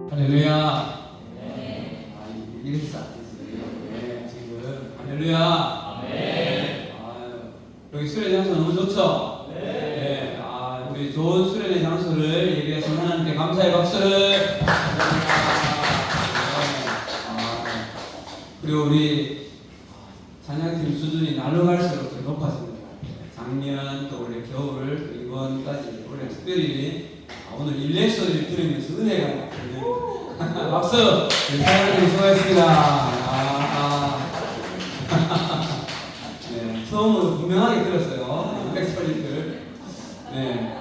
할렐루야. 네. 이랬어. 네, 지금 할렐루야. 아멘. 여기 수련회 장소 너무 좋죠? 네. 우리 좋은 수련회 장소를 예비하신 하나님께 감사의 박수를. 감사합니다. 그리고 우리 찬양팀 수준이 날로 갈수록 더 높아집니다. 작년 또 올해 겨울 이번까지 올해 특별히 오늘 일렉 소리를 들으면서 은혜가 받는 박수! 우리 사장님 수고하셨습니다. 네, 처음으로 분명하게 들었어요. 일렉 소리를. 네.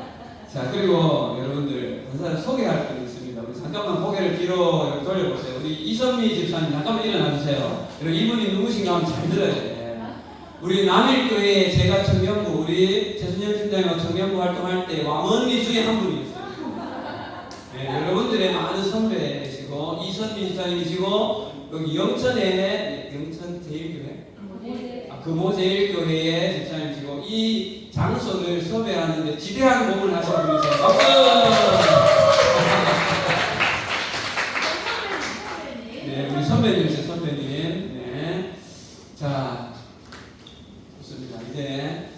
자, 그리고 여러분들 한 사람 소개할 분 있습니다. 우리 잠깐만 고개를 뒤로 돌려보세요. 우리 이선미 집사님 잠깐만 일어나주세요. 여러분 이분이 누구신가 한번 잘 들어야 돼요. 우리 남일교회 제가 청년부 우리 최순영 팀장님과 청년부 활동할 때 왕언니 중에 한 분이었어요. 네, 여러분들의 많은 선배이시고 이선미 집사님이시고 여기 영천에 영천 제일교회 금호 제일교회의 집사님이시고 이 장소를 섭외하는데 지대한 공을 하신 분이세요. 박수! 네, 우리 선배님이세요, 선배님. 네, 자. 이제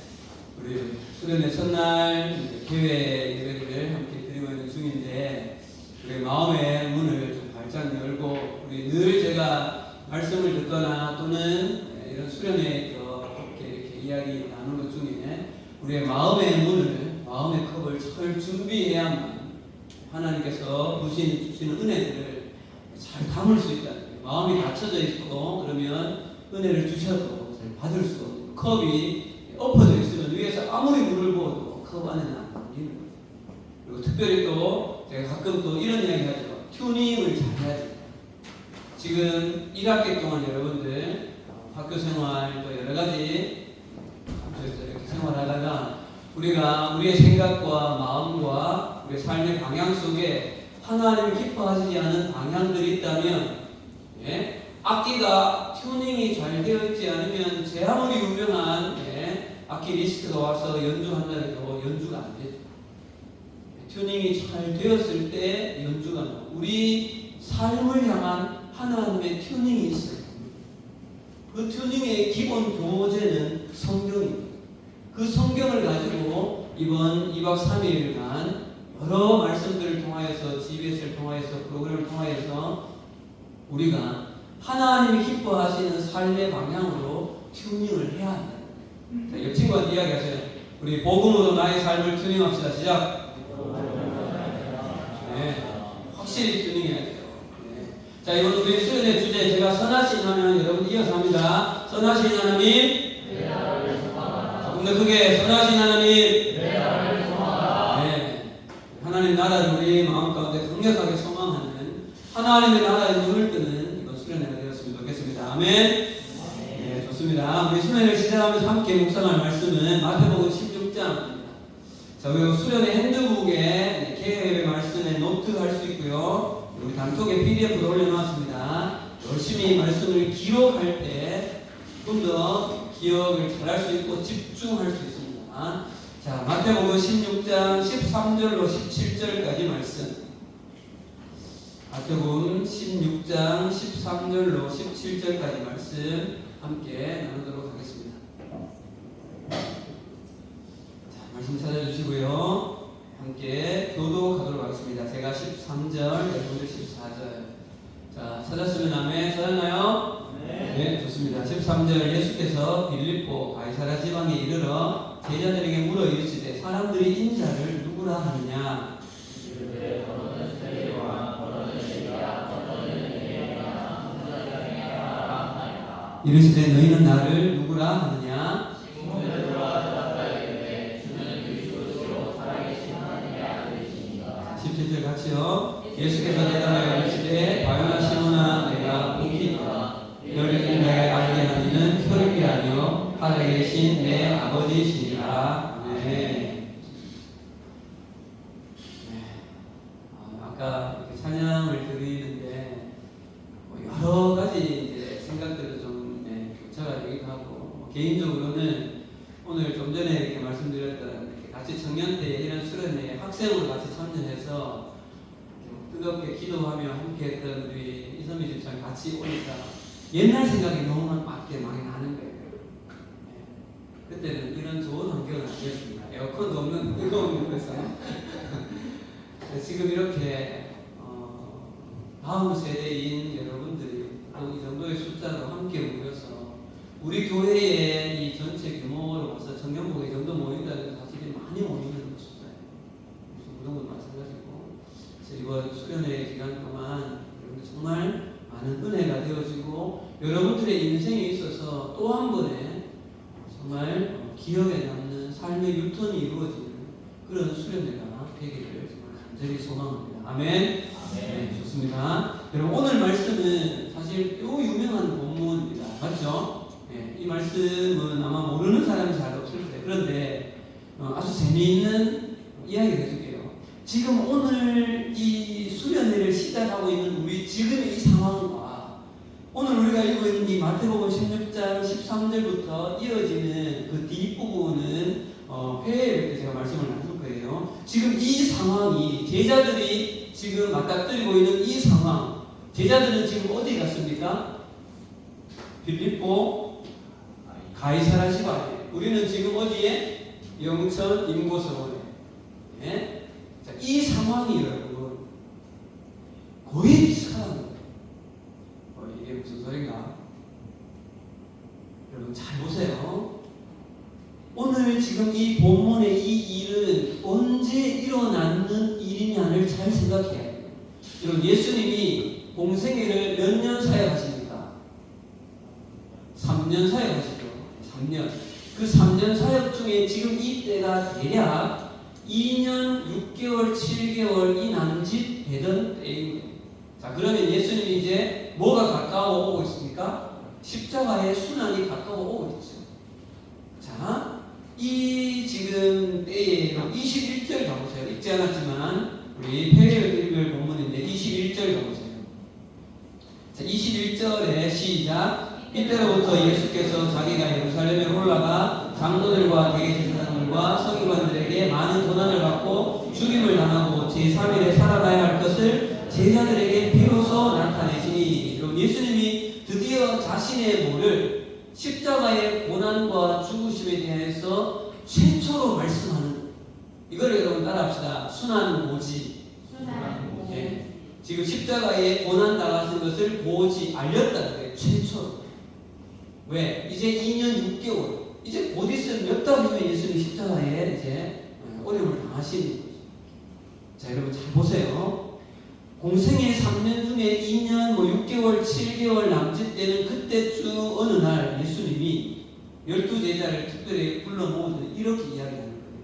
우리 수련회 첫날 교회 예배를 함께 드리고 있는 중인데 우리 마음의 문을 좀 활짝 열고 우리 늘 제가 말씀을 듣거나 또는 이런 수련회 이렇게 이야기 나누는 것 중에 우리의 마음의 문을 마음의 컵을 잘 준비해야만 하나님께서 주시는 은혜들을 잘 담을 수 있다는 거예요. 마음이 닫혀져 있고 그러면 은혜를 주셔도 잘 받을 수 없는 컵이 엎어져 있으면 위에서 아무리 물을 부어도 컵 안에는 안 담기는 거예요. 그리고 특별히 또 제가 가끔 또 이런 이야기 하죠. 튜닝을 잘 해야 돼요. 지금 1학기 동안 여러분들 학교 생활 또 여러 가지 학교에서 이렇게 생활하다가 우리가 우리의 생각과 마음과 우리의 삶의 방향 속에 하나님을 기뻐하시지 않은 방향들이 있다면 악기가 튜닝이 잘 되어 있지 않으면 제 아무리 유명한 악기 리스트가 와서 연주한다 해도 연주가 안 되죠. 튜닝이 잘 되었을 때 연주가 나와요. 우리 삶을 향한 하나님의 튜닝이 있어요. 그 튜닝의 기본 교재는 성경입니다. 그 성경을 가지고 이번 2박 3일간 여러 말씀들을 통하여서 GBS를 통하여서 프로그램을 통하여서 우리가 하나님이 기뻐하시는 삶의 방향으로 튜닝을 해야 한다. 자, 이 친구한테 이야기하세요. 우리 복음으로 나의 삶을 튜닝합시다. 시작. 네, 확실히 튜닝해야 돼요. 네. 자, 이번 우리 수련회 주제 제가 선하신 하면 여러분 이어서 합니다. 선하신 하나님. 조금 더 크게 선하신 하나님. 네, 하나님 나라를 우리 마음 가운데 강력하게 소망하는 하나님의 나라에 눈을 뜨는 이번 수련회가 되었으면 좋겠습니다. 아멘. 네, 좋습니다. 우리 수련회를 시작하면서 함께 묵상할 말씀은 마태복음 16장입니다. 자, 그리고 수련회 핸드북에 개회의 말씀에 노트 할 수 있고요. 우리 단톡에 PDF도 올려놨습니다. 열심히 말씀을 기록할 때 좀 더 기억을 잘할 수 있고 집중할 수 있습니다. 자, 마태복음 16장 13절로 17절까지 말씀. 마태복음 16장 13절로 17절까지 말씀 함께 나누도록 하겠습니다. 자, 말씀 찾아주시고요. 함께 교독하도록 하겠습니다. 제가 13절, 여러분들 14절. 자, 찾았으면 아멘. 찾았나요? 네, 좋습니다. 13절 예수께서 빌립보 가이사랴 지방에 이르러 제자들에게 물어 이르시되 사람들이 인자를 누구라 하느냐? 이르시되 너희는 나를 누구라 하느냐? 17절 같이요. 예수께서 대답하여 이르시되 바요나 시몬아 내가 복이 있도다. 너를 인자에 알게 하니는 혈육이 아니요 하늘에 계신 내 아버지시니라. 아멘. 아까 이렇게 찬양을 드리는데 여러 가지 이제 생각들을 좀 교차가 되기도 하고 개인적으로는 오늘 좀 전에 이렇게 말씀드렸던 같이 청년대 이런 수련회에 학생으로 같이 참여해서 뜨겁게 기도하며 함께했던 우리 이선미 집사님 같이 오니까 옛날 생각이 너무 많이 나는 거예요. 그때는 이런 좋은 환경은 아니었습니다. 에어컨도 없는 뜨거운 곳에서 지금 이렇게 다음 세대인 여러분들이 또 이 정도의 숫자로 함께 모여서 우리 교회의 이 전체 규모로 봐서 청년부가 이 정도 모인다는 사실이 많이 모이는 숫자예요. 무슨 마찬가지고. 그래서 이번 수련회 기간 동안 정말 많은 은혜가 되어지고 여러분들의 인생에 있어서 또 한 번의 정말 기억에 남는 삶의 유턴이 이루어지는 그런 수련회가 되기를 정말 간절히 소망합니다. 아멘. 네, 좋습니다. 여러분 오늘 말씀은 사실 요 유명한 본문입니다. 맞죠? 네, 이 말씀은 아마 모르는 사람이 잘 없을 거예요. 그런데 아주 재미있는 이야기를 해줄게요. 지금 오늘 이 수련회를 시작하고 있는 우리 지금의 이 상황과 오늘 우리가 읽고 있는 이 마태복음 16장 13절부터 이어지는 그 뒷부분은 회에 제가 말씀을 나눌 거예요. 지금 이 상황이 제자들이 지금 맞닥뜨리고 있는 이 상황, 제자들은 지금 어디 갔습니까? 빌립보 가이사랴 시바에. 우리는 지금 어디에? 영천 임고서원에. 네? 자, 이 상황이 여러분 거의 비슷한 거예요. 이게 무슨 소리인가? 여러분 잘 보세요. 오늘 지금 이 본문의 이 일은 언제 일어났는 일이냐를 잘 생각해야 돼요. 여러분 예수님이 공생애를 몇 년 사역하십니까? 3년 사역하시죠. 3년. 그 3년 사역 중에 지금 이때가 대략 2년 6개월 7개월이 남짓 되던 때인 거예요. 자, 그러면 예수님이 이제 뭐가 가까워 오고 있습니까? 십자가의 순환이 가까워 오고 있죠. 자, 이 지금 때에 21절 가보세요. 읽지 않았지만 우리 폐를 읽을 본문인데 21절 가보세요. 자, 21절에 시작. 이때로부터 예수께서 자기가 예루살렘에 올라가 장로들과 대제사장들과 서기관들에게 많은 고난을 받고 죽임을 당하고 제3일에 살아나야 할 것을 제자들에게 비로소 나타내시니. 예수님이 드디어 자신의 모를 십자가의 고난과 죽으심에 대해서 최초로 말씀하는, 이걸 여러분 따라합시다. 순환고지. 네. 지금 십자가에 고난 당하신 것을 고지 알렸다는 거예요. 최초로. 왜? 이제 2년 6개월, 이제 곧 있으면 몇 달이면 예수님이 십자가에 이제 어려움을 당하시는 거죠. 자, 여러분 잘 보세요. 공생의 3년 중에 2년 6개월 7개월 남짓 때는 그때쯤 어느 날 예수님이 12제자를 특별히 불러 모으셔서 이렇게 이야기하는 거예요.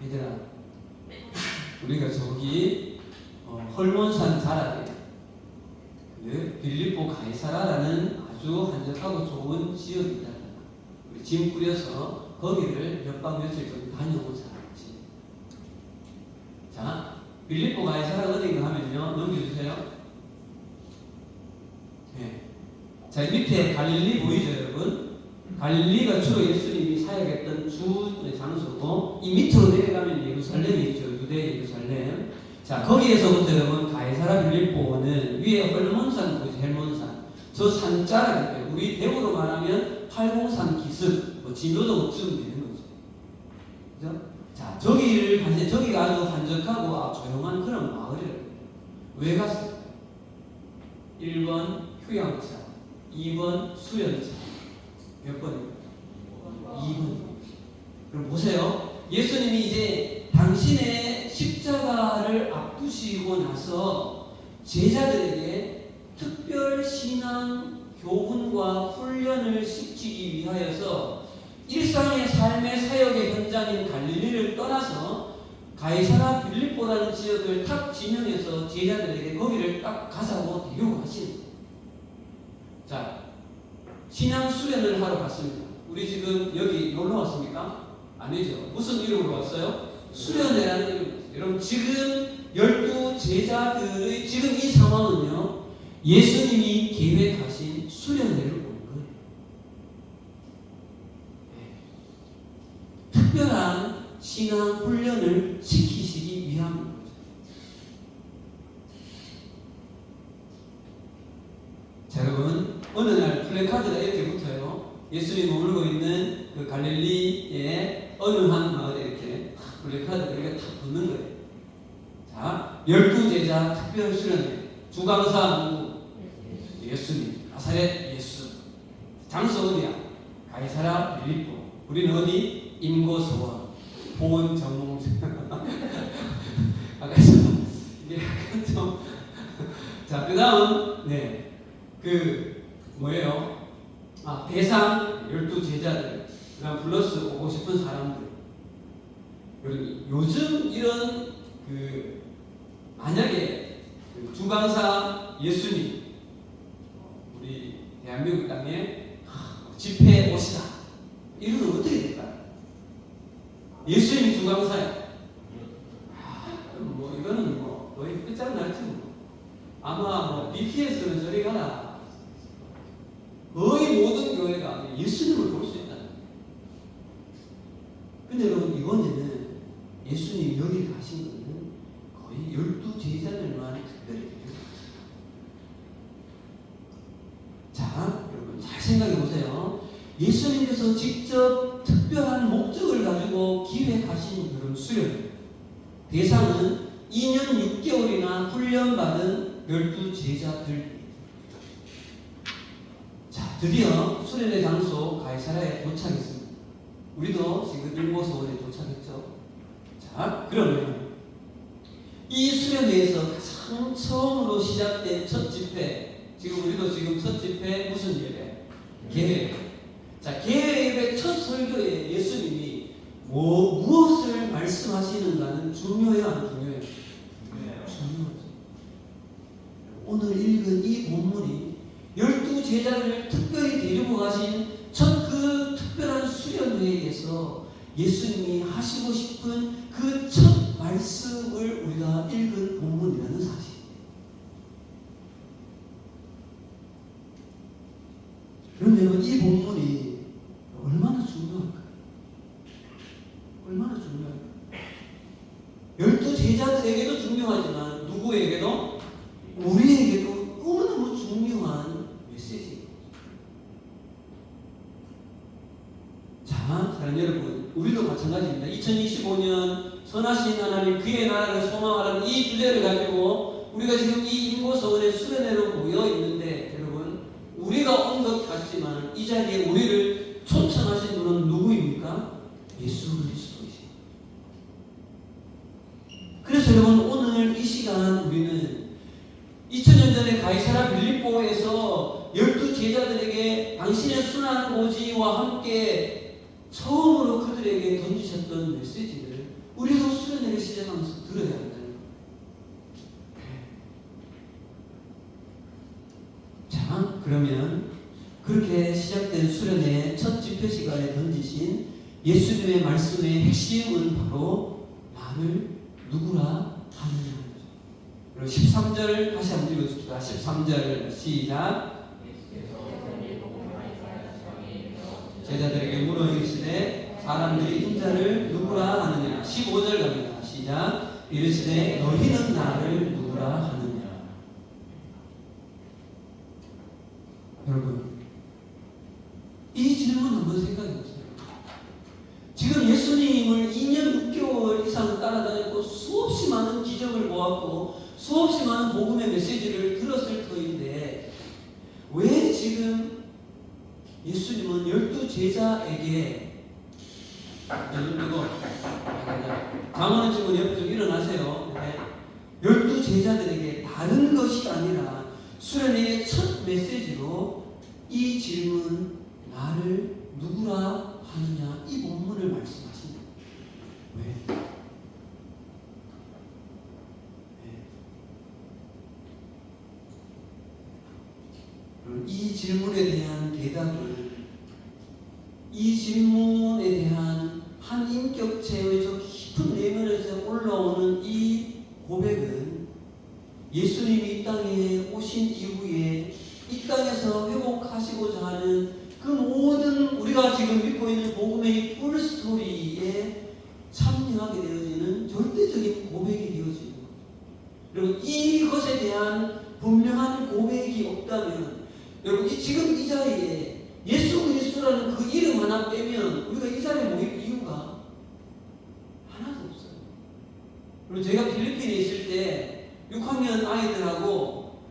얘들아, 우리가 저기 헐몬산 자락에 그 빌립보 가이사라라는 아주 한적하고 좋은 지역이다. 우리 짐 꾸려서 거기를 몇 박 며칠 좀 다녀오자. 자, 빌립보 가이사라가 어딘가 하면요, 넘겨주세요. 네. 자, 밑에 갈릴리 보이죠, 여러분? 갈릴리가 주로 예수님이 사역했던 주 장소고, 이 밑으로 내려가면 예루살렘이 있죠, 유대 예루살렘. 자, 거기에서부터 여러분 가이사라 빌립보는 위에 헐몬산 보이죠, 헬몬산. 저 산자락이에요. 우리 대구로 말하면 팔공산 기슭, 진도도쯤 되는 거죠. 그죠? 자, 저기가 아주 한적하고 조용한 그런 마을이에요. 왜 갔어요? 1번 휴양차, 2번 수련차. 몇 번입니까? 2번. 그럼 보세요. 예수님이 이제 당신의 십자가를 앞두시고 나서 제자들에게 특별 신앙 교훈과 훈련을 시키기 위하여서 일상의 삶의 사역의 현장인 갈릴리를 떠나서 가이사라 빌립보라는 지역을 탁 지명해서 제자들에게 거기를 딱 가자고 데려가시는 거예요. 자, 신앙 수련을 하러 갔습니다. 우리 지금 여기 놀러 왔습니까? 아니죠. 무슨 이름으로 왔어요? 수련회라는 이름으로 왔어요. 여러분 지금 12제자들의 지금 이 상황은요, 예수님이 계획하신 수련회를 온 거예요. 네. 특별한 신앙 훈련을 시키시기 위함인 거죠. 어느 날 플래카드가 이렇게 붙어요. 예수님이 머물고 있는 그 갈릴리의 어느 한 마을에 이렇게 플래카드가 이렇게 탁 붙는 거예요. 자, 12제자 특별 수련회. 주강사 누구? 예수님. 나사렛 예수. 장소 어디야? 가이사라 빌립보. 우리는 어디? 임고서원. 보은 전문. 아까 이게 약간 좀. 자, 그 다음, 네. 뭐예요? 대상 12제자들. 그 다음 플러스 오고 싶은 사람들. 요즘 이런 만약에 주강사 예수님, 우리 대한민국 땅에 집회에 오시다. 이러면 어떻게 될까요? 예수님이 주강사야. 이거는 거의 끝장날지 뭐. 아마 BTS는 저리 가라. 거의 모든 교회가 예수님을 볼 수 있다. 근데 여러분, 이번에는 예수님이 여기 가신 것은 거의 12제자들만 특별히 자, 여러분 잘 생각해 보세요. 예수님께서 직접 특별한 목적을 가지고 기획하신 그런 수련. 대상은 2년 6개월이나 훈련받은 12제자들. 자, 드디어 수련의 장소 가이사라에 도착했습니다. 우리도 지금 임고서원에 도착했죠. 자, 그러면 이 수련회에서 가장 처음으로 시작된 첫 집회, 지금 우리도 지금 첫 집회 무슨 예배? 개회. 자, 개회 예배 첫 설교에 예수님이 무엇을 말씀하시는가는 중요해요, 안 중요해요? 중요하죠. 오늘 읽은 이 본문이 12제자를 특별히 데리고 가신 첫 그 특별한 수련회에서 예수님이 하시고 싶은 그 첫 말씀을 우리가 읽은 본문이라는 사실. 그러면 이 본문이 얼마나 중요할까요? 얼마나 중요할까요? 12제자들에게도 중요하지만 누구에게도? 우리에게도 너무너무 중요한 메시지. 자, 사랑하는 여러분, 우리도 마찬가지입니다. 2025년 선하신 하나님 그의 나라를 소망하라는 이 주제를 가지고 우리가 지금 이 임고서원의 수련회로 모여 있는데, 여러분, 우리가 온 것 같지만 이 자리에 우리를 초청하신 분은 누구입니까? 예수 그리스도이십니다. 그래서 여러분, 오늘 이 시간 우리는 2000년 전에 가이사라 빌립보에서 12제자들에게 당신의 순한 고지와 함께 처음으로 그들에게 던지셨던 메시지를 우리도 수련회를 시작하면서 들어야 한다는 거예요. 자, 그러면 그렇게 시작된 수련회 첫 집회 시간에 던지신 예수님의 말씀의 핵심은 바로 나를 누구라 하느냐. 그리고 13절 다시 한번 읽어줍시다. 13절 시작. 제자들에게 물어 이르시되 사람들이 인자를 누구라 하느냐. 15절 갑니다. 시작. 이르시되 너희는 나를 누구라 하느냐. 여러분, 이 질문 한번 생각해 보세요. 지금 예수님을 2년 6개월 이상 따라다녔고 수없이 많은 기적을 보았고 수없이 많은 복음의 메시지를 들었을 터인데, 왜 지금 예수님은 12제자에게 장원은 지금 옆에 좀 일어나세요. 12제자들에게 다른 것이 아니라 수련회의 첫 메시지로 이 질문, 나를 누구라 하느냐, 이 본문을 말씀하십니다. 왜? 이 질문에 대한 대답을, 이 질문에 대한 한 인격체의 저 깊은 내면에서 올라오는 이 고백은 예수님이 이 땅에 오신 이후에 이 땅에서 회복하시고자 하는 그 모든 우리가 지금 믿고 있는 복음의 풀스토리에 참여하게 되어지는 절대적인 고백이 되어지는 거예요. 그리고 이것에 대한 분명한 고백이 없다면 여러분 지금 이 자리에 예수 그리스도라는 그 이름 하나 빼면 우리가 이 자리에 모일 이유가 하나도 없어요. 그리고 제가 필리핀에 있을 때 6학년 아이들하고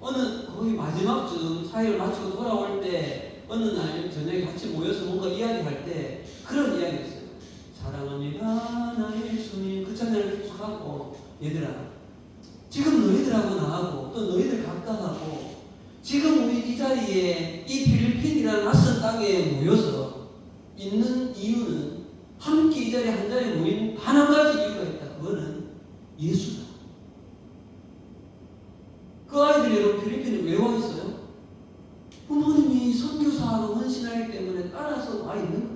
어느 거의 마지막쯤 사회를 마치고 돌아올 때 어느 날 저녁에 같이 모여서 뭔가 이야기할 때 그런 이야기였어요. 사랑합니다 나의 예수님. 그 찬양을 계속 하고 얘들아 지금 너희들하고 나하고 또 너희들 각각하고 지금 우리 이 자리에 이 필리핀이라는 낯선 땅에 모여서 있는 이유는 함께 이 자리에 한 자리에 모인 단 한 가지 이유가 있다. 그거는 예수다. 그 아이들이 여러분 필리핀에 왜 와 있어요? 부모님이 선교사로 헌신하기 때문에 따라서 와 있는 거예요.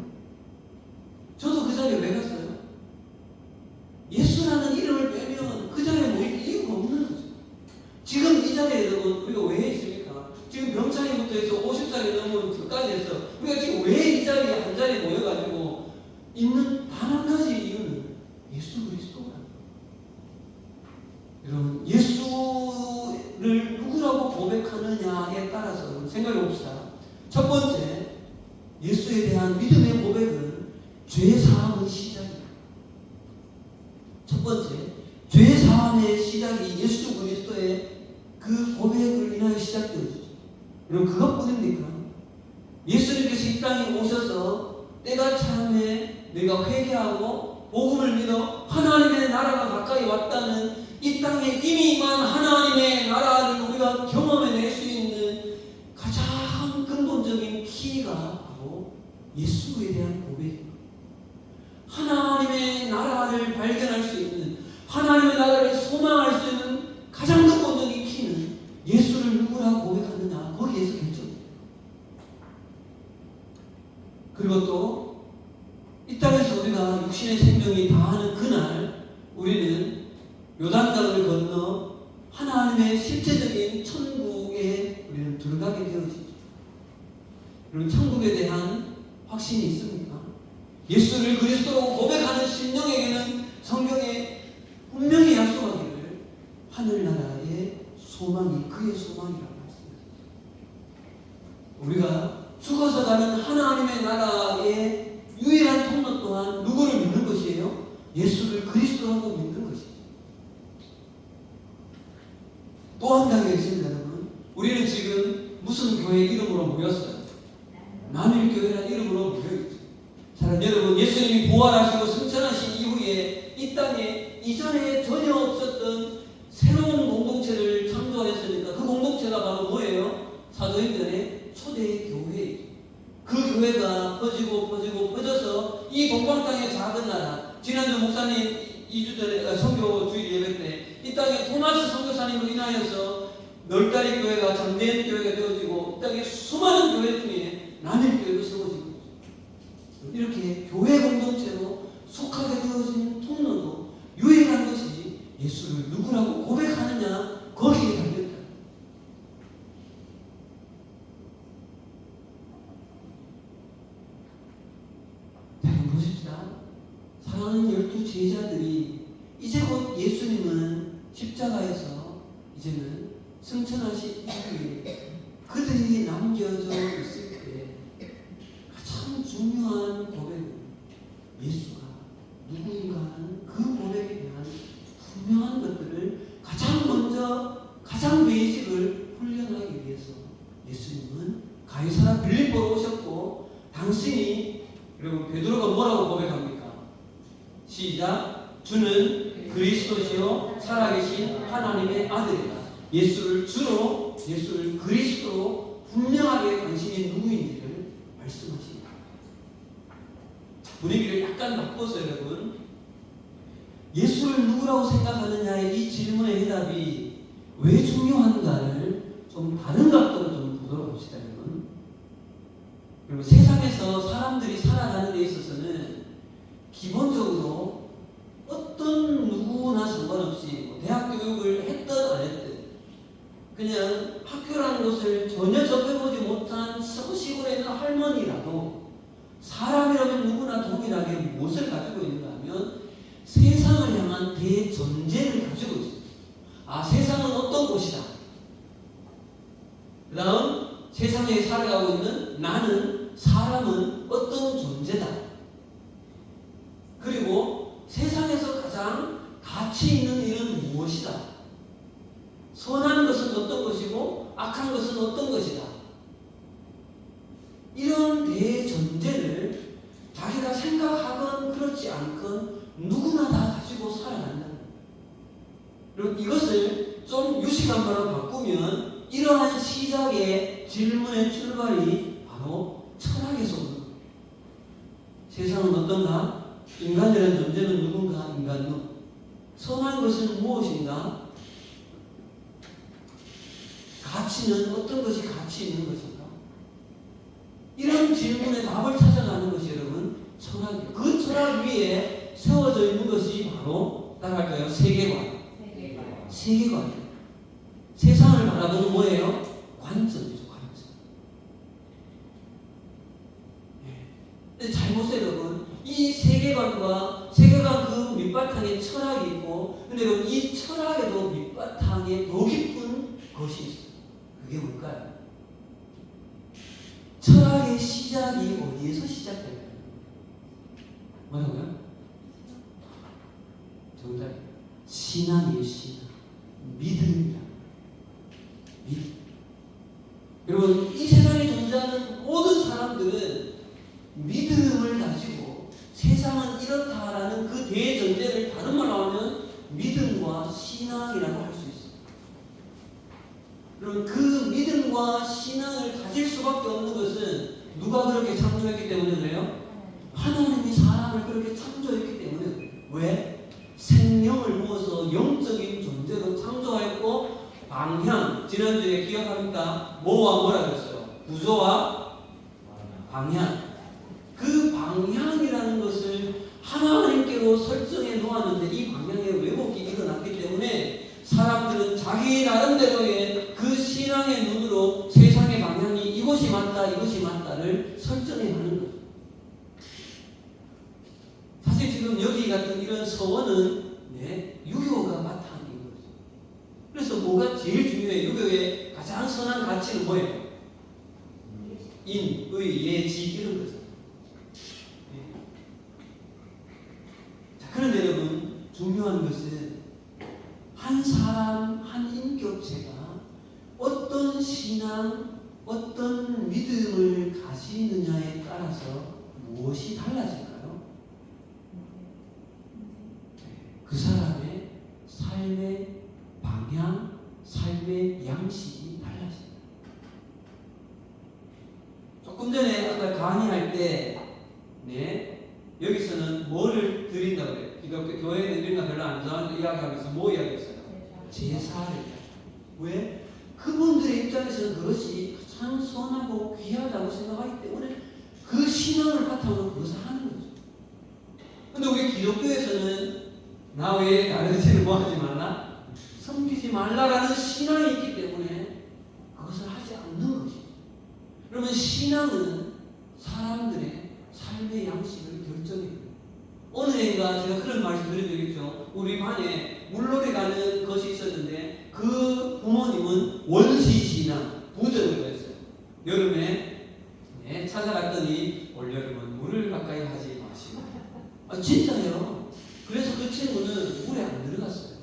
저도 그 자리에 왜 갔어요? 예수라는 이름을 빼면 그 자리에 모일 이유가 없는 거죠. 지금 이 자리에 여러분 우리가 왜 있습니까? 지금 병창이부터 해서 50살이 넘은 그까지 해서 우리가 지금 왜 이 자리에 한 자리에 모여가지고 있는 단 한 가지 이유는 예수 그리스도라는 거예요. 여러분 예수를 누구라고 고백하느냐에 따라서 생각해 봅시다. 첫 번째 예수에 대한 믿음의 고백은 죄사함의 시작이에요. 첫 번째 죄사함의 시작이 예수 그리스도의 그 고백을 인하여 시작되어지죠. 여러분 그것뿐입니까? 예수님께서 이 땅에 오셔서 때가 차면 내가 회개하고 복음을 믿어 하나님의 나라가 가까이 왔다는 이 땅에 이미 임한 하나님의 나라를 우리가 경험해낼 수 있는 가장 근본적인 키가 바로 예수에 대한 고백입니다. 하나님의 나라를 발견할 수 있는 하나님의 나라를 소망할 수 있는 가장 근본적인 키는 예수를 누구라고 고백하느냐 거기에서 결정돼요. 그리고 또 이 땅에서 우리가 육신의 생명이 다하는 그날 우리는 요단강을 건너 하나님의 실제적인 천국에 우리는 들어가게 되어지죠. 여러분 천국에 대한 확신이 있습니까? 예수를 그리스도로 고백하는 심령에게는 성경에 분명히 약속하기를 하늘나라의 소망이 그의 소망이라고 말씀하셨습니다. 우리가 죽어서 가는 하나님의 나라의 유일한 통로 또한 누구를 믿는 것이에요? 예수를 그리스도라고 믿는 것이죠. 또 한 가지가 있습니다, 여러분. 우리는 지금 무슨 교회 이름으로 모였어요? 남일교회라는 이름으로 모여있죠. 자, 여러분, 예수님이 부활하시고 승천하신 이후에 이 땅에 이전에 전혀 없었던 새로운 공동체를 창조했으니까 그 공동체가 바로 뭐예요? 사도행전의 초대 교회예요. 그 교회가 퍼져서 이 동방 땅의 작은 나라, 지난주 목사님 2주 전에 선교 주일 예배 때 이 땅에 토마스 선교사님을 인하여서 널다리 교회가 장대인 교회가 되어지고 이 땅에 수많은 교회 중에 남일교회가 세워지고 이렇게 교회 공동체로 속하게 되어진 통로도 유일한 것이 예수를 누구라고 고백하느냐 거기에 달렸다. 자, 보십시다. 사랑하는 12 제자들이 이제 곧 예수님은 십자가에서 이제는 승천하신 이후에 그들이 남겨져 있을 때 가장 중요한 고백은 예수가 누구인가 하는 그 고백에 대한 분명한 것들을 가장 먼저 가장 베이직을 훈련하기 위해서 예수님은 가이사라 빌립보로 오셨고 당신이 여러분 베드로가 뭐라고 고백합니까? 시작. 주는 그리스도시요 살아계신 하나님의 아들이다. 예수를 그리스도로 분명하게 당신이 누구인지를 말씀하십니다. 분위기를 약간 바꿔서 여러분 예수를 누구라고 생각하느냐의 이 질문의 해답이 왜 중요한가를 좀 다른 각도로 좀 보도록 합시다. 여러분. 그리고 세상에서 사람들이 살아가는 데 있어서는 기본적으로 어떤 누구나 상관없이 대학 교육을 했든 안 했든 그냥 학교라는 것을 전혀 접해보지 못한 시골에 있는 할머니라도 사람이라면 누구나 동일하게 무엇을 가지고 있는가 하면 세상을 향한 대전제를 가지고 있습니다. 아, 세상은 어떤 곳이다. 그 다음 세상에 살아가고 있는 나는, 사람은 어떤 존재다. 그리고 세상에서 가장 가치 있는 일은 무엇이다. 선한 것은 어떤 것이고 악한 것은 어떤 것이다. 이런 대전제를 자기가 생각하건 그렇지 않건 누구나 다 가지고 살아간다. 그럼 이것을 좀 유시간말로 바꾸면 이러한 시작의 질문의 출발이 바로 철학에서 오는 거예요. 세상은 어떤가? 인간이라는 존재는 누군가? 인간은. 선한 것은 무엇인가? 가치는 어떤 것이 가치 있는 것인가? 이런 질문에 답을 찾아가는 것이 여러분 철학이에요. 그 철학 위에 세워져 있는 것이 바로 따라할까요? 세계관. 세계관이에요. 세상을 바라보는 뭐예요? 관점이죠. 관점. 네. 잘 보세요 여러분. 이 세계관 그 밑바탕에 철학이 있고, 근데 여러분 이 철학에도 밑바탕에 더 깊은 것이 있어요. 그게 뭘까요? 철학의 시작이 어디에서 시작될까요? 뭐라고요? 정답. 신앙이에요. 신앙. 믿음이다. 믿음. 여러분 이 세상에 존재하는 모든 사람들은 믿음을 가지고 세상은 이렇다라는 그 대전제를 다른 말로 하면 믿음과 신앙이라고 할 수 있어요. 그럼 그 믿음과 신앙을 가질 수밖에 없는 것은 누가 그렇게 창조했기 때문에 그래요? 하나님이 사람을 그렇게 창조했기 때문에 그래요. 왜? 생명을 부어서 영적인 존재로 창조했고, 방향, 지난주에 기억합니까? 뭐와 뭐라 그랬어요? 구조와 방향. 그 방향이라는 것을 하나님께로 설정해 놓았는데 이 방향의 왜곡이 일어났기 때문에 사람들은 자기 나름대로의 그 신앙의 눈으로 세상의 방향이 이것이 맞다, 이것이 맞다를 설정해 가는 거예요. 사실 지금 여기 같은 이런 서원은 유교가 바탕인 거죠. 그래서 뭐가 제일 중요해요? 유교의 가장 선한 가치는 뭐예요? 인, 의, 예, 지 이런 거죠. 자, 그런데 여러분 중요한 것은 한 사람, 한 인격체가 어떤 신앙, 어떤 믿음을 가지느냐에 따라서 무엇이 달라질까요? 그 사람의 삶의 방향, 삶의 양식이 달라집니다. 조금 전에 아까 강의할 때 여기서는 뭐를 드린다고 그래요? 교회에 드린다 별로 안 좋아하는 이야기하면서 뭐 이야기했어요? 제사를. 왜? 그분들의 입장에서는 그것이 참 선하고 귀하다고 생각하기 때문에 그 신앙을 바탕으로 그것을 하는 거죠. 근데 우리 기독교에서는 나 외에 다른 신을 뭐 하지 말라? 섬기지 말라라는 신앙이 있기 때문에 그것을 하지 않는 것이죠. 그러면 신앙은 사람들의 삶의 양식을 결정해요. 어느 해인가 제가 그런 말씀 드린 적이 있죠. 우리 반에 물놀이 가는 것이 있었는데 그 부모님은 원시신앙, 부정을 했어요. 여름에 찾아갔더니 올여름은 물을 가까이 하지 마시고. 진짜요. 그래서 그 친구는 물에 안 들어갔어요.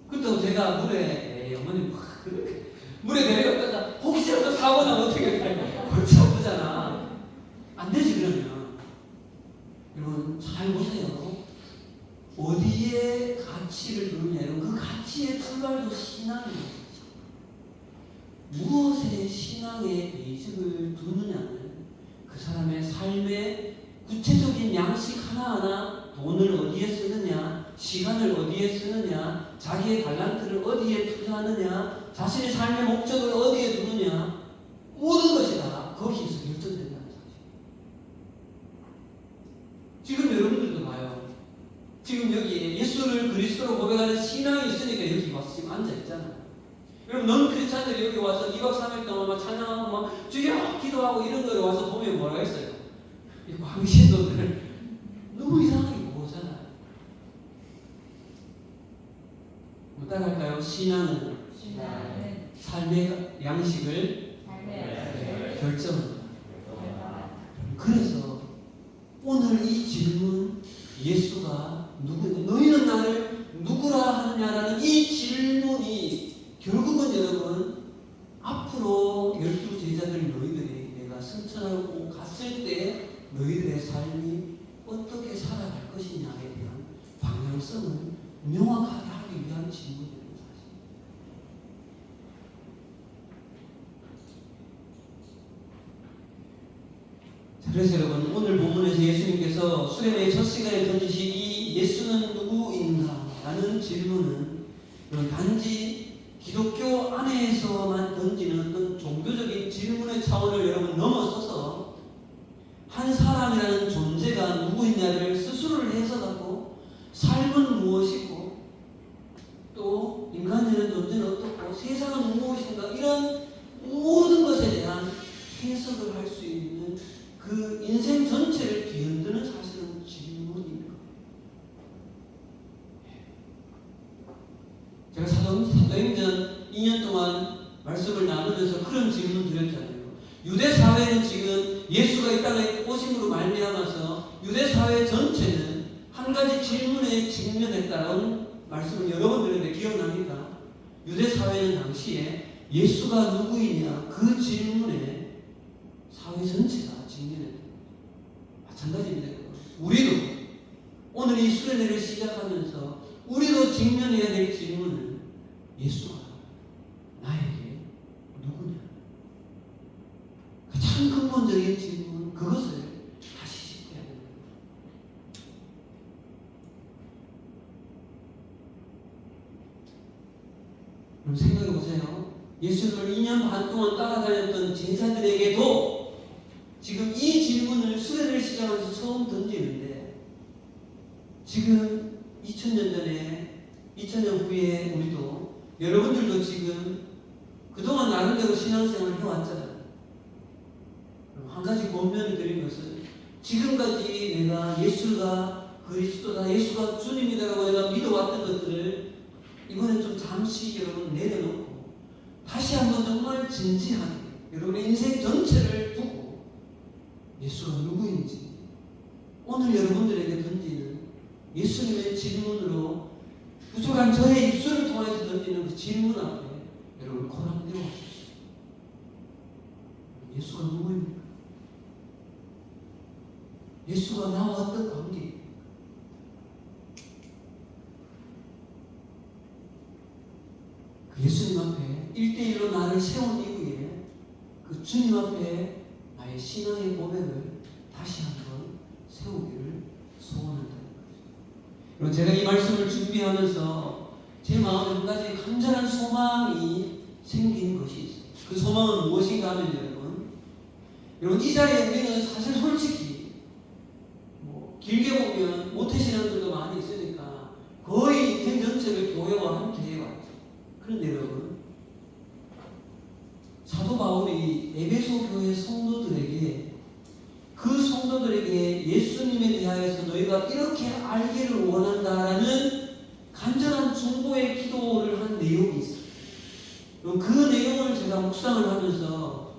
그렇다고 제가 어머님 그렇게 물에 내려갔다가 혹시라도 사고 나면 어떻게 할까요? 골치 아프잖아. 안 되지 그러면. 여러분 잘 보세요. 어디에 가치를 두느냐. 그 가치의 출발도 신앙이에요. 무엇에 신앙의 베이직을 두느냐는 그 사람의 삶의 구체적인 양식 하나하나, 돈을 어디에 쓰느냐, 시간을 어디에 쓰느냐, 자기의 달란트를 어디에 투자하느냐, 자신의 삶의 목적을 어디에 두느냐, 모든 것이 다 거기에서 결정된다는 사실. 지금 여러분들도 봐요. 지금 여기 예수를 그리스도로 고백하는 신앙이 있으니까 여기 와서 지금 앉아있잖아요. 여러분 너무 크리스찬들이 여기 와서 2박 3일 동안 막 찬양하고 막 주여 기도하고 이런 거를 와서 보면 뭐라 했어요? 이 광신도들 너무 이상하게 보잖아요. 뭐 따라할까요? 신앙은 삶의 양식을 결정합니다. 그래서 오늘 이 질문, 예수가 누구냐, 너희는 나를 누구라 하느냐라는 이 질문이 결국은 여러분, 앞으로 12 제자들 너희들이 내가 승천하고 갔을 때 너희들의 삶이 어떻게 살아갈 것이냐에 대한 방향성을 명확하게 하기 위한 질문입니다. 그래서 여러분, 오늘 본문에서 예수님께서 수련회의 첫 시간에 던지신 이 예수는 누구인가? 라는 질문은 단지 기독교 안에서만 던지는 어떤 종교적인 질문의 차원을 여러분 넘어서서 한 사람이라는 존재가 누구이냐를 스스로를 해석하고 삶은 무엇이고 또 인간이라는 존재는 어떻고 세상은 무엇인가 이런 모든 것에 대한 해석을 할 수 있는 그 인생 전체를 뒤흔드는 사실은 질문입니다. 제가 사도행전 2년 동안 말씀을 나누면서 그런 질문 드렸잖아요. 유대 사회는 지금 예수가 이 땅에 오심으로 말미암아서 유대 사회 전체는 한 가지 질문에 직면했다라는 말씀을 여러 번 드렸는데 기억납니까? 유대 사회는 당시에 예수가 누구이냐 그 질문에 사회 전체가 직면했다. 마찬가지입니다. 우리도 오늘 이 수련회를 시작하면서 우리도 직면해야 될 질문은 예수가 나에게 누구냐? 가장 근본적인 질문, 그것을 다시 짚어야 됩니다. 그럼 생각해 보세요. 예수를 2년 반 동안 따라다녔던 제자들에게도 지금 이 질문을 수련회를 시작하면서 처음 던지는데 지금 2000년 전에 2000년 후에 우리도 여러분들도 지금 그동안 나름대로 신앙생활을 해왔잖아요. 한 가지 권면을 드린 것은 지금까지 내가 예수가 그리스도다, 예수가 주님이다라고 내가 믿어왔던 것들을 이번엔 좀 잠시 여러분 내려놓고 다시 한번 정말 진지하게 여러분의 인생 전체를 두고 예수가 누구인지 오늘 여러분들에게 던지는 예수님의 질문으로 부족한 저의 입술을 통해서 던지는 그 질문 앞에 여러분 고난되어 하십시오. 예수가 누구입니까? 예수가 나와 어떤 관계입니까? 그 예수님 앞에 1대1로 나를 세운 이후에 그 주님 앞에 나의 신앙의 고백을 다시 한번 세우기를 소원한다는 거죠. 그리고 제가 이 말씀을 준비하면서 제 마음에 한 가지 간절한 소망이 생긴 것이 있어요. 그 소망은 무엇인가 하면 여러분 이 자리에 우리는 사실 솔직히 길게 보면 모태신앙들도 많이 있으니까 거의 인생 전체를 교회와 함께 해왔죠. 그런데 여러분 사도 바울이 에베소 교회 성도들에게 그 성도들에게 예수님에 대하여서 너희가 이렇게 알기를 원한다라는 간절한 중보의 기도를 한 내용이 있어요. 그 내용을 제가 묵상을 하면서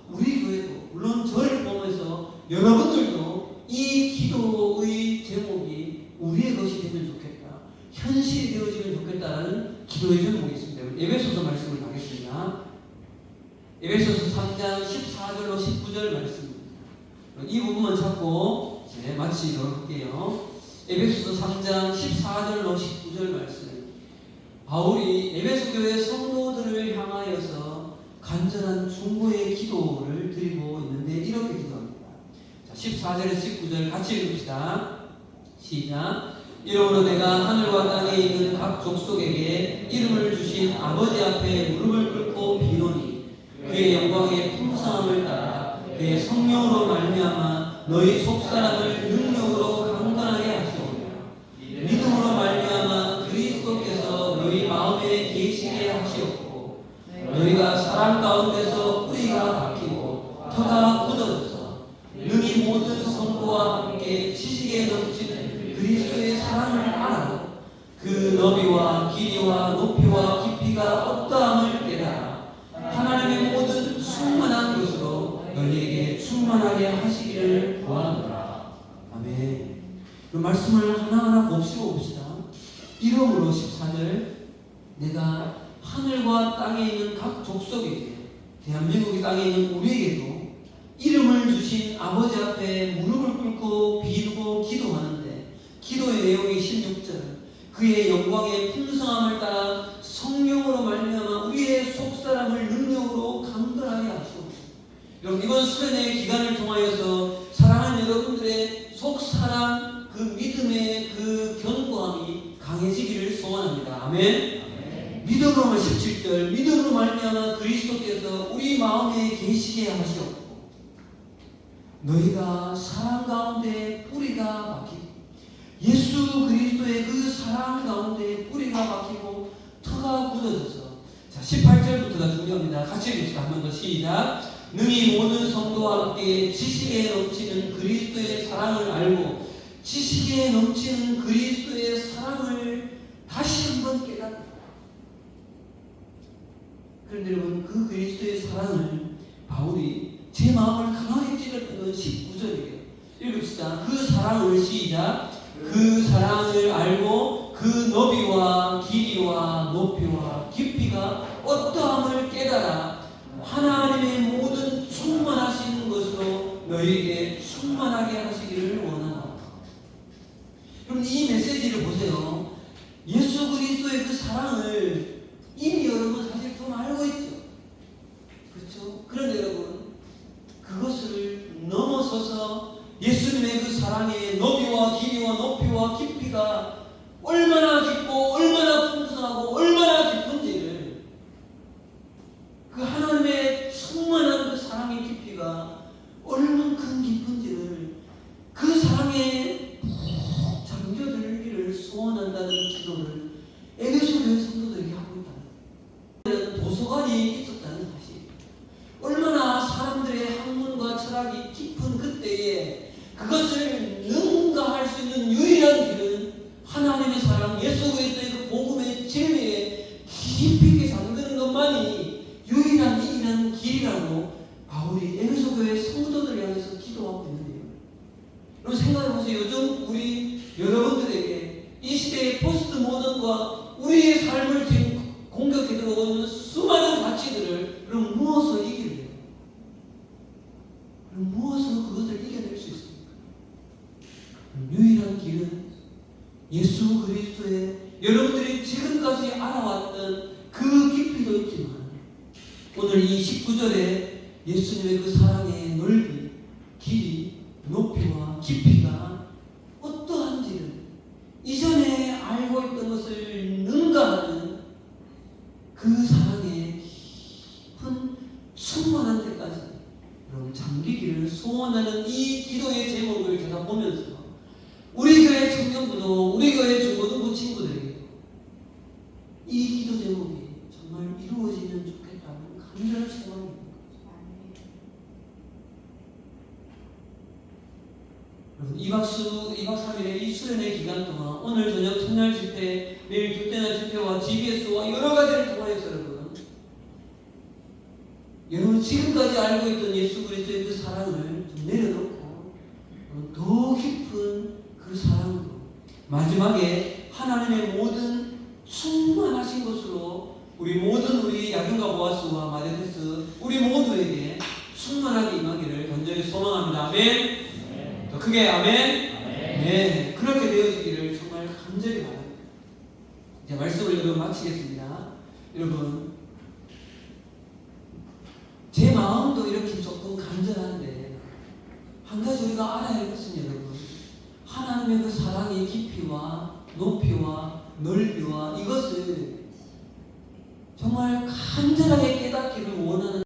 우리 교회도 물론 저를 보면서 여러분들도 이 기도의 제목이 우리의 것이 되면 좋겠다, 현실이 되어지면 좋겠다라는 기도의 제목이 있습니다. 에베소서 말씀을 가겠습니다. 에베소서 3장 14절로 19절 말씀입니다. 이 부분만 찾고 이제 마치도록 할게요. 에베소서 3장 14절로 19절 말씀. 바울이 에베소 교회 성도들을 향하여서 간절한 중보의 기도를 드리고 있는데 이렇게 기도합니다. 자, 14절에서 19절 같이 읽읍시다. 시작. 이러므로 내가 하늘과 땅에 있는 각 족속에게 이름을 주신 아버지 앞에 무릎을 꿇고 비노니 그의 영광의 풍성함을 따라 그의 성령으로 말미암아 너희 속사람을 능력으로 강건하게 하시오며 믿음으로 말미암아 그리스도께서 너희 마음에 계시게 하시옵고 너희가 사랑 가운데서 뿌리가 박히고 터가 굳어져서 능히 모든 성도와 함께 지식에 넘치는 그리스도의 사랑을 알아 그 너비와 길이와 높이와 깊이가 어떠함을 깨달아 너희에게 충만하게 하시기를 구하노라. 아멘. 그 말씀을 하나하나 곱씹어 봅시다. 이름으로 14절, 내가 하늘과 땅에 있는 각 족속에게, 대한민국의 땅에 있는 우리에게도 이름을 주신 아버지 앞에 무릎을 꿇고 비두고 기도하는데, 기도의 내용이 16절, 그의 영광의 풍성함을 따라 성령으로 말미암아 우리의 속사람을 능력으로 강건하게 하시옵소서. 여러분, 이번 수련회 기간을 통하여서 사랑하는 여러분들의 속사람, 그 믿음의 그 견고함이 강해지기를 소원합니다. 아멘. 믿음으로 17절, 믿음으로 말미암아 그리스도께서 우리 마음에 계시게 하시옵고 너희가 사랑 가운데 뿌리가 박히고, 예수 그리스도의 그 사랑 가운데 뿌리가 박히고 터가 굳어져서, 자 18절부터가 중요합니다. 같이 읽읍시다. 한 번 더 시작. 능히 모든 성도와 함께 지식에 넘치는 그리스도의 사랑을 알고 지식에 넘치는 그리스도의 사랑을 다시 한번 깨닫고, 그런데 여러분, 그 그리스도의 사랑을 바울이 제 마음을 강하게 찔렀던 19절이에요. 읽읍시다. 그 사랑을 시작. 그 사랑을 알고 그 너비와 길이와 높이와 깊이가 어떠함을 깨달아 하나님의 모든 충만하신 것으로 너희에게 충만하게 하시기를 원하노라. 여러분, 이 메시지를 보세요. 예수 그리스도의 그 사랑을 이미 여러분 사실 좀 알고 있죠. 그렇죠? 그런데 여러분, 그것을 넘어서서 예수님의 그 사랑의 너비와 길이와 높이와 깊이가 얼마나 깊고 얼마나 풍성하고 얼마나 깊은지를, 그 하나님의 충만한 그 사랑의 깊이가 얼만큼 깊은지를, 그 사랑에 푹 잠겨들기를 소원한다는 기도를 에베소 교회 성도들에게 하고 있다는, 도서관이 있었다는 사실, 얼마나 사람들의 학문과 철학이 깊은 그때에 그것을 능가할 수 있는 유일한 길은 하나님의 사랑, 예수 그리스도의 그 복음의 진리에 깊이 있게 잠드는 것만이 유일한 길이라고 바울이 에베소 교회 성도들을 향해서 기도하고 있는데요. 여러분, 생각해보세요. 요즘 우리 여러분들에게 이 시대의 포스트 모던과 우리의 삶을 지금 공격해 들어오는 수많은 가치들을 그럼 무엇으로 이길래요? 그럼 무엇으로 그것을 이겨낼 수 있습니까? 유일한 길은 예수 그리스도의, 여러분들이 지금까지 알아왔던 그 깊이도 있지만 오늘 이 19절에 예수님의 그 사랑의 넓이, 길이, 높이와 깊이가 어떠한지를 이전에 알고 있던 것을 능가하는 그 사랑의 깊은 충만한 데까지 여러분 잠기기를 소원하는 이 기도의 제목을 제가 보면서 우리 교회 청년부도, 우리 교회 중고등부 친구들에게 이 기도 제목이 정말 이루어지면 좋겠다는 간절한 소원입니다. 여러분, 2박 3일의 이 수련회 기간 동안 오늘 저녁 첫날 집회, 내일 둘째날 집회와 GBS와 여러 가지를 통하여서 여러분 지금까지 알고 있던 예수 그리스도의 그 사랑을 좀 내려놓고 더 깊은 그 사랑으로 마지막에 하나님의 모든 충만하신 것으로 우리 야균과 보아스와 마데테스 우리 모두에게 충만하게 임하기를 간절히 소망합니다. 아멘. 더 크게 아멘. 네, 그렇게 되어지기를 정말 간절히 바랍니다. 이제 말씀을 여러분 마치겠습니다. 여러분, 제 마음도 이렇게 조금 간절한데 한 가지 우리가 알아야 할 것은 여러분, 하나님의 그 사랑의 깊이와 높이와 넓이와 이것을 정말 간절하게 깨닫기를 원하는